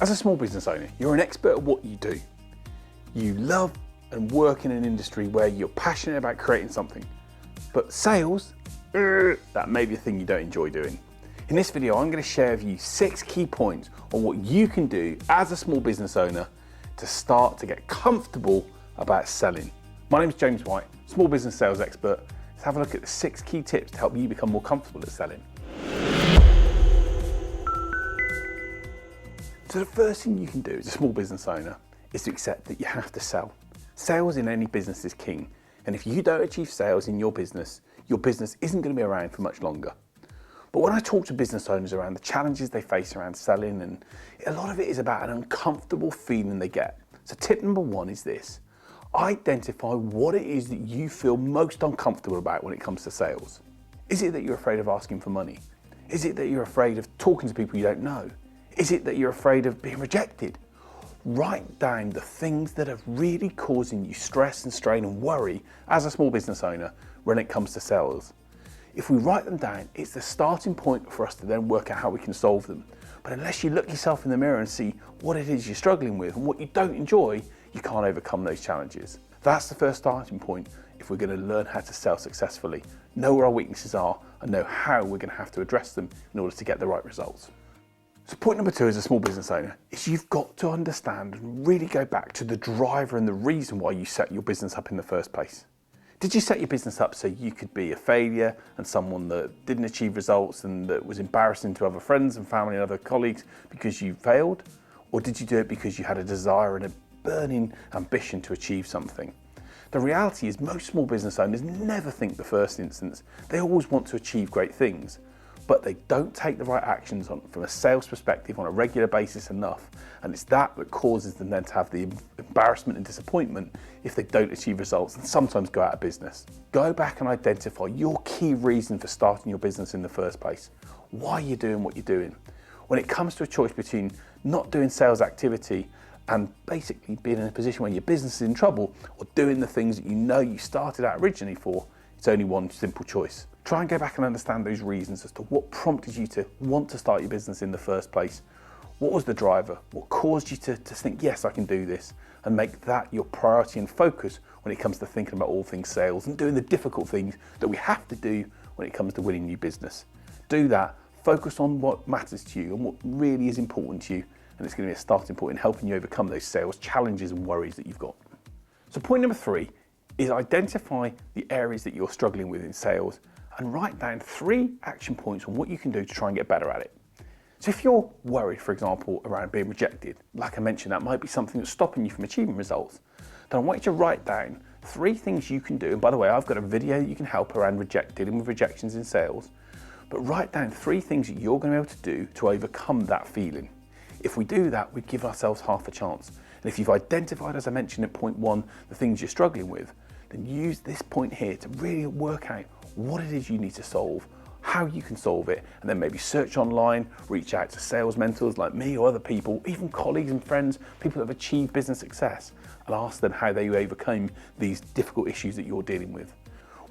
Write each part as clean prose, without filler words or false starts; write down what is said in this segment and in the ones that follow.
As a small business owner, you're an expert at what you do. You love and work in an industry where you're passionate about creating something. But sales, that may be a thing you don't enjoy doing. In this video, I'm going to share with you 6 key points on what you can do as a small business owner to start to get comfortable about selling. My name is James White, small business sales expert. Let's have a look at the 6 key tips to help you become more comfortable at selling. So the first thing you can do as a small business owner is to accept that you have to sell. Sales in any business is king. And if you don't achieve sales in your business isn't going to be around for much longer. But when I talk to business owners around the challenges they face around selling, and a lot of it is about an uncomfortable feeling they get. So tip number 1 is this: identify what it is that you feel most uncomfortable about when it comes to sales. Is it that you're afraid of asking for money? Is it that you're afraid of talking to people you don't know? Is it that you're afraid of being rejected? Write down the things that are really causing you stress and strain and worry as a small business owner when it comes to sales. If we write them down, it's the starting point for us to then work out how we can solve them. But unless you look yourself in the mirror and see what it is you're struggling with and what you don't enjoy, you can't overcome those challenges. That's the first starting point if we're going to learn how to sell successfully, know where our weaknesses are and know how we're going to have to address them in order to get the right results. So point number 2 as a small business owner is you've got to understand and really go back to the driver and the reason why you set your business up in the first place. Did you set your business up so you could be a failure and someone that didn't achieve results and that was embarrassing to other friends and family and other colleagues because you failed? Or did you do it because you had a desire and a burning ambition to achieve something? The reality is most small business owners never think the first instance. They always want to achieve great things, but they don't take the right actions from a sales perspective on a regular basis enough. And it's that causes them then to have the embarrassment and disappointment if they don't achieve results and sometimes go out of business. Go back and identify your key reason for starting your business in the first place. Why you're doing what you're doing. When it comes to a choice between not doing sales activity and basically being in a position where your business is in trouble, or doing the things that you know you started out originally for, it's only one simple choice. Try and go back and understand those reasons as to what prompted you to want to start your business in the first place. What was the driver? What caused you to think, yes, I can do this? And make that your priority and focus when it comes to thinking about all things sales and doing the difficult things that we have to do when it comes to winning new business. Do that, focus on what matters to you and what really is important to you, and it's going to be a starting point in helping you overcome those sales challenges and worries that you've got. So point number 3 is identify the areas that you're struggling with in sales and write down 3 action points on what you can do to try and get better at it. So if you're worried, for example, around being rejected, like I mentioned, that might be something that's stopping you from achieving results, then I want you to write down 3 things you can do. And by the way, I've got a video that you can help around dealing with rejections in sales, but write down 3 things that you're going to be able to do to overcome that feeling. If we do that, we give ourselves half a chance. And if you've identified, as I mentioned at point 1, the things you're struggling with, then use this point here to really work out what it is you need to solve, how you can solve it, and then maybe search online, reach out to sales mentors like me or other people, even colleagues and friends, people that have achieved business success, and ask them how they overcame these difficult issues that you're dealing with.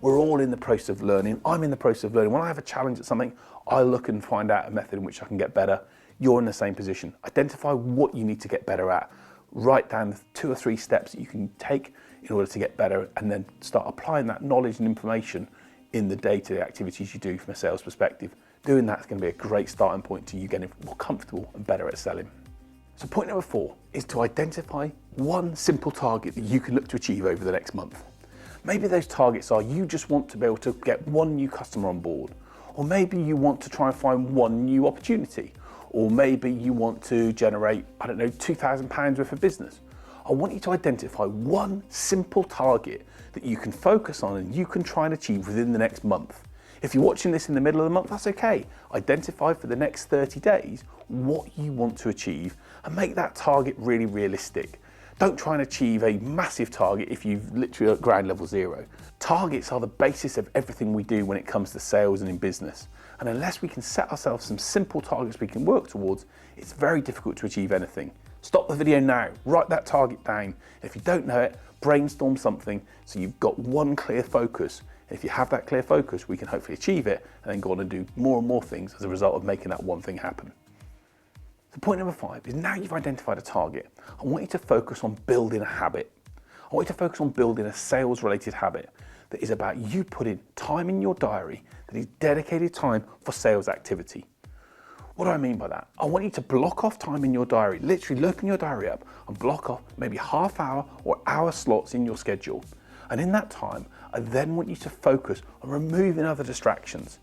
We're all in the process of learning. I'm in the process of learning. When I have a challenge at something, I look and find out a method in which I can get better. You're in the same position. Identify what you need to get better at. Write down the 2 or 3 steps that you can take in order to get better, and then start applying that knowledge and information in the day-to-day activities you do from a sales perspective. Doing that is going to be a great starting point to you getting more comfortable and better at selling. So point number 4 is to identify 1 simple target that you can look to achieve over the next month. Maybe those targets are you just want to be able to get 1 new customer on board, or maybe you want to try and find 1 new opportunity, or maybe you want to generate, I don't know, £2,000 worth of business. I want you to identify 1 simple target that you can focus on and you can try and achieve within the next month. If you're watching this in the middle of the month, that's okay. Identify for the next 30 days what you want to achieve and make that target really realistic. Don't try and achieve a massive target if you've literally at ground level 0. Targets are the basis of everything we do when it comes to sales and in business. And unless we can set ourselves some simple targets we can work towards, it's very difficult to achieve anything. Stop the video now, write that target down. If you don't know it, brainstorm something so you've got 1 clear focus. And if you have that clear focus, we can hopefully achieve it and then go on and do more and more things as a result of making that 1 thing happen. So point number 5 is, now you've identified a target, I want you to focus on building a habit. I want you to focus on building a sales related habit that is about you putting time in your diary that is dedicated time for sales activity. What do I mean by that? I want you to block off time in your diary, literally open your diary up and block off maybe half hour or hour slots in your schedule. And in that time, I then want you to focus on removing other distractions.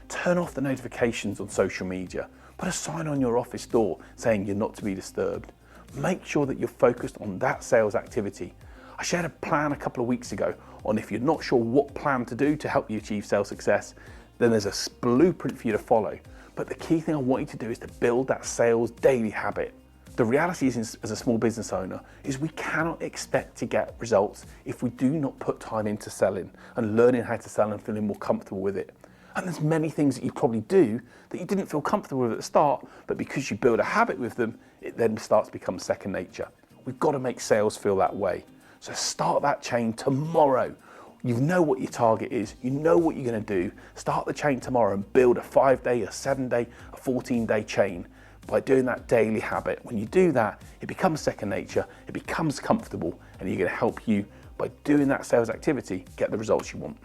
Turn off the notifications on social media. Put a sign on your office door saying you're not to be disturbed. Make sure that you're focused on that sales activity. I shared a plan a couple of weeks ago on, if you're not sure what plan to do to help you achieve sales success, then there's a blueprint for you to follow. But the key thing I want you to do is to build that sales daily habit. The reality is, as a small business owner, is we cannot expect to get results if we do not put time into selling and learning how to sell and feeling more comfortable with it. And there's many things that you probably do that you didn't feel comfortable with at the start, but because you build a habit with them, it then starts to become second nature. We've got to make sales feel that way. So start that chain tomorrow. You know what your target is, you know what you're going to do. Start the chain tomorrow and build a 5-day, a 7-day, a 14-day chain by doing that daily habit. When you do that, it becomes second nature, it becomes comfortable, and you're going to help you, by doing that sales activity, get the results you want.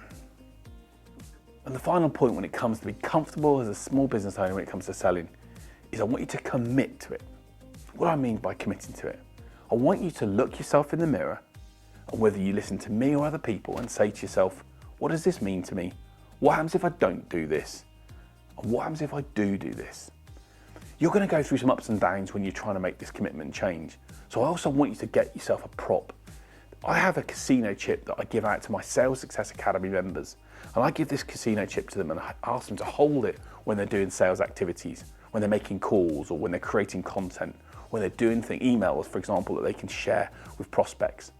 And the final point when it comes to being comfortable as a small business owner when it comes to selling is, I want you to commit to it. What do I mean by committing to it? I want you to look yourself in the mirror, and whether you listen to me or other people, and say to yourself, what does this mean to me? What happens if I don't do this? And what happens if I do this? You're going to go through some ups and downs when you're trying to make this commitment and change. So I also want you to get yourself a prop. I have a casino chip that I give out to my Sales Success Academy members. And I give this casino chip to them and I ask them to hold it when they're doing sales activities, when they're making calls or when they're creating content, when they're doing emails, for example, that they can share with prospects.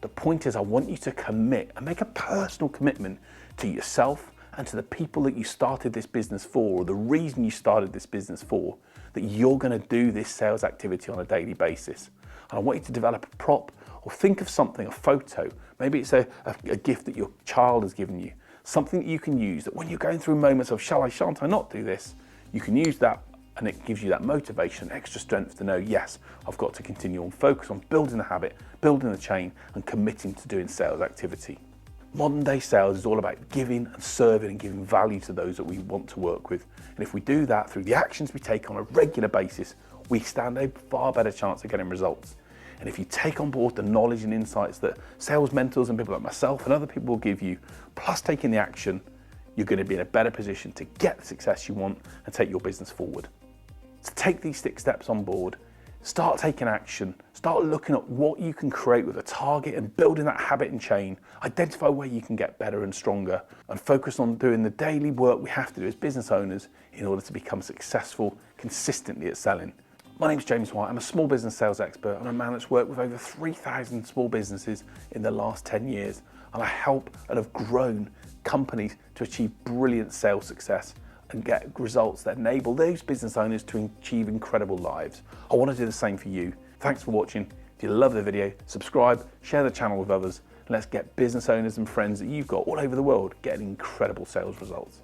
The point is, I want you to commit and make a personal commitment to yourself and to the people that you started this business for, or the reason you started this business for, that you're going to do this sales activity on a daily basis. And I want you to develop a prop, or think of something, a photo. Maybe it's a gift that your child has given you, something that you can use, that when you're going through moments of shan't I not do this, you can use that, and it gives you that motivation, extra strength to know, yes, I've got to continue on, focus on building the habit, building the chain, and committing to doing sales activity. Modern day sales is all about giving and serving and giving value to those that we want to work with. And if we do that through the actions we take on a regular basis, we stand a far better chance of getting results. And if you take on board the knowledge and insights that sales mentors and people like myself and other people will give you, plus taking the action, you're going to be in a better position to get the success you want and take your business forward. So take these 6 steps on board, start taking action, start looking at what you can create with a target and building that habit and chain, identify where you can get better and stronger, and focus on doing the daily work we have to do as business owners in order to become successful consistently at selling. My name's James White. I'm a small business sales expert. I'm a man that's worked with over 3,000 small businesses in the last 10 years. And I help and have grown companies to achieve brilliant sales success and get results that enable those business owners to achieve incredible lives. I want to do the same for you. Thanks for watching. If you love the video, subscribe, share the channel with others, and let's get business owners and friends that you've got all over the world getting incredible sales results.